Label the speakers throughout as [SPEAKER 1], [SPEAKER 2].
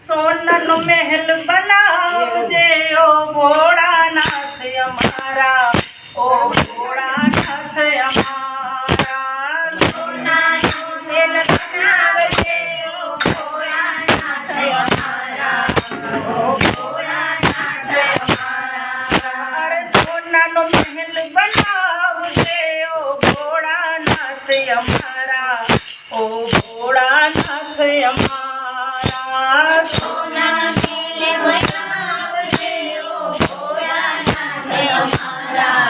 [SPEAKER 1] સોનાનો મહેલ બનાવજે ઓ ભોળાનાથ અમારા, ઓ ભોળાનાથ અમારા. સોનાનો મહેલ બનાવજે ઓ ભોળાનાથ અમારા, ઓ ભોળાનાથ અમારા. અરે સોનાનો મહેલ બનાવજે ઓ ભોળાનાથ અમારા, ઓ ભોળાનાથ અમારા. સોનાનો મહેલ બનાવજે ઓ ભોળાનાથ અમારા,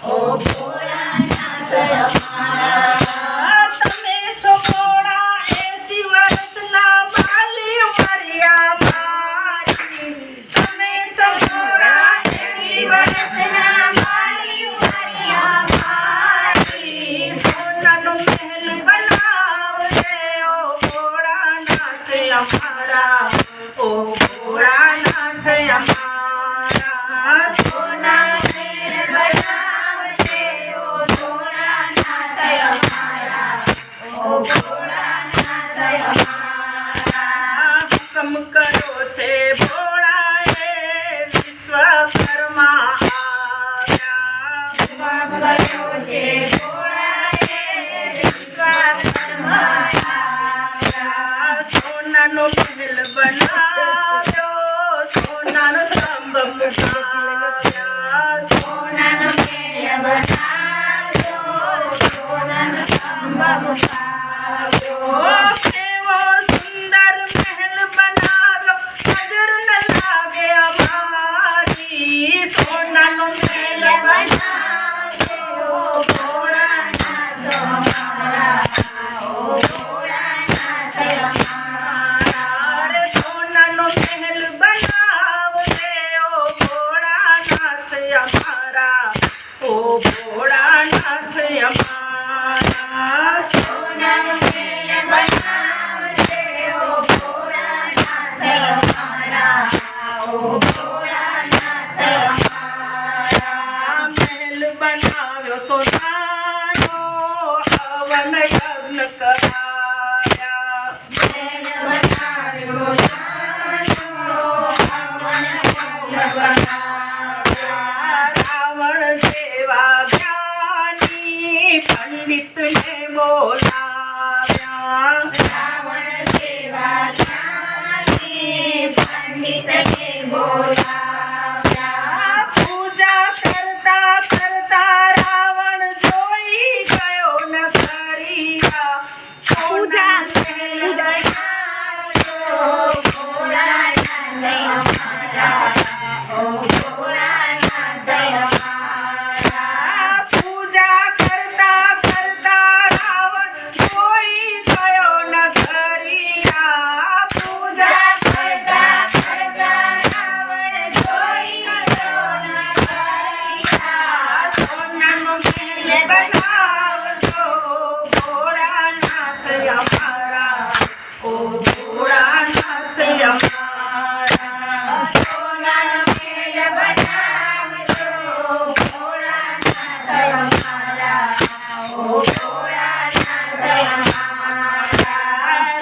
[SPEAKER 1] ઓ ભોળાનાથ અમારા. તમે સો ભોળા 80 વર્ષના બાલી ઉંમરિયા મારી, તમે સો ભોળા 80 વર્ષના બાલી ઉંમરિયા મારી. સોનાનો મહેલ બનાવજે ઓ ભોળાનાથ અમારા, ઓ ભોળાનાથ અમારા. સોનાનો મહેલ બનાવજે ઓ ભોળાનાથ અમારા, ઓ ભોળાનાથ અમારા. હુકમ કરો છે ભોળાએ વિશ્વકર્મા આવ્યા, હુકમ કરો છે ભોળાએ વિશ્વકર્મા આવ્યા. સોનાનો મહેલ બનાવ્યો, સોનાનો સ્તંભ મુકાવ્યા. સોનાનો મહેલ બનાવ્યો, સોનાનો સ્તંભ મુકાવ્યો. કેવો સુંદર મહેલ બનાવ્યો, નજર ન લાગે અમારી. સોનાનો મહેલ બનાવ્યો, ભોળાનાથ અમારા, ઓ ભોળાનાથ અમારા. સોનાનો મહેલ બનાવજે ઓ ભોળાનાથ અમારા, ઓ ભોળાનાથ અમારા. સોનાનો મહેલ બનાવજે ઓ ભોળાનાથ અમારા, ઓ ભોળાનાથ અમારા. મહેલ બનાવ્યો સોનાનો, હવન યજ્ઞ કરાવ્યા. મહેલ બનાવ્યો સોનાનો, હવન યજ્ઞ કરાવ્યા. રાવણ જેવા જ્ઞાની પંડિતને બોલાવ્યા. રાવણ જેવા જ્ઞાની પંડિતને બોલાવ્યા. પૂજા કરતા કરતા રાવણ જોઈ ગયો નગરિયા. પૂજા મહેલ બનાવ્યો, ભોળાનાથ અમારા, ઓ ભોળાનાથ અમારા. પૂજા કરતા કરતા રાવણ જોઈ ગયો નગરિયા. પૂજા કરતા કરતા રાવણ જોઈ ગયો નગરિયા. સોનાનો મહેલ બનાવજો ભોળાનાથ અમારા, ઓ ભોળાનાથ અમારા. સોનાનો મહેલ બનાવજો ભોળાનાથ અમારા, ઓ ભોળાનાથ અમારા.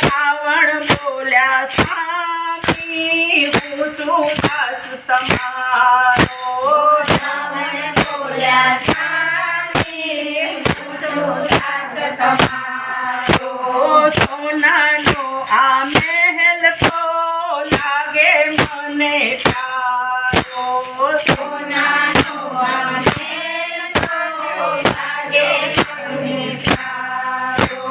[SPEAKER 1] રાવણ બોલ્યા સ્વામી હું છું દાસ તમારો. રાવણ બોલ્યા સ્વામી હું છું દાસ તમારો. સોનાનો આ મહેલ તો લાગે મને પ્યારો. સોનાનો આ મહેલ તો લાગે મને પ્યારો.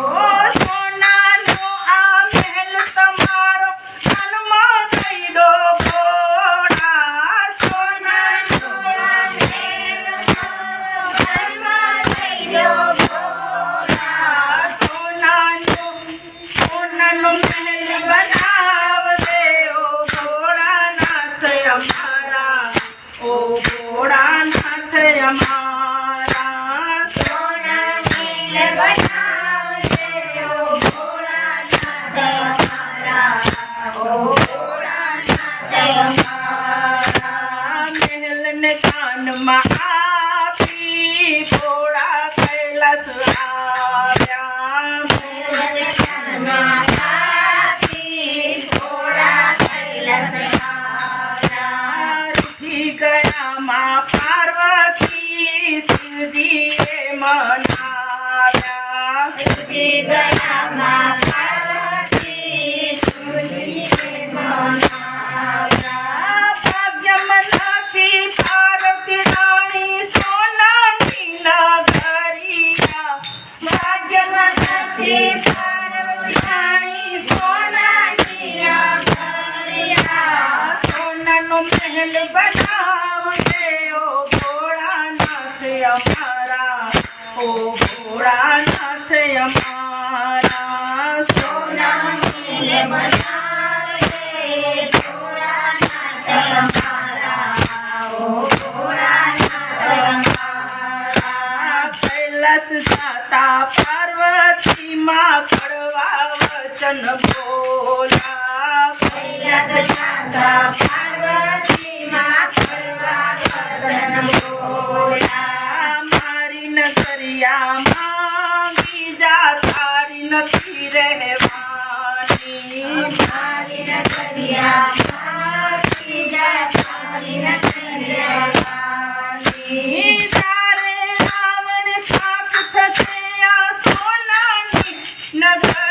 [SPEAKER 1] સોનાનો આ મહેલ તમારો મનમાં દઈ દો ભોળા. સોનાનો આ મહેલ મનમાં દઈ દો ભોળા. સોનાનો મહેલ બનાવજે ઓ ભોળાનાથ અમારા, ઓ ભોળાનાથ અમારા. સોનાનો મહેલ બનાવજે ઓ ભોળાનાથ અમારા, ઓ ભોળાનાથ અમારા. મહેલને કાનમાં આપી ભોળા કૈલાસ આવ્યા. મહેલને કાનમાં આપી મહેલ બનાવજે ઓ ભોળાનાથ અમારા ઓ ભોળાનાથ અમારા
[SPEAKER 2] સોના મહેલ બનાવજે ભોળાનાથ અમારા ઓ ભોળાનાથ અમારા
[SPEAKER 1] કૈલાસ જાતા પાર્વતી માં કડવા વચન બોલા
[SPEAKER 2] કૈલાસ જાતા પાર્વતી માં કડવા વચન બોલ્યા
[SPEAKER 1] મારી નગરિયામાં બીજા તારી નથી રહેવાની
[SPEAKER 2] મારી નગરિયામાં બીજા તારી નથી રહેવાની
[SPEAKER 1] તારે રાવણ શાપ થશે આ સોનાની નગરિયા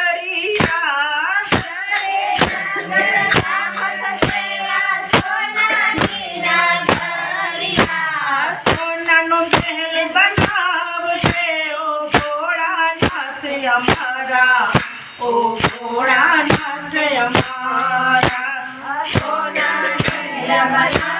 [SPEAKER 1] સોનાનો મહેલ બનાવશે ઓ ભોળાનાથ અમારા ઓ ભોળાનાથ અમારા
[SPEAKER 2] સોના મહેલ બનાવજે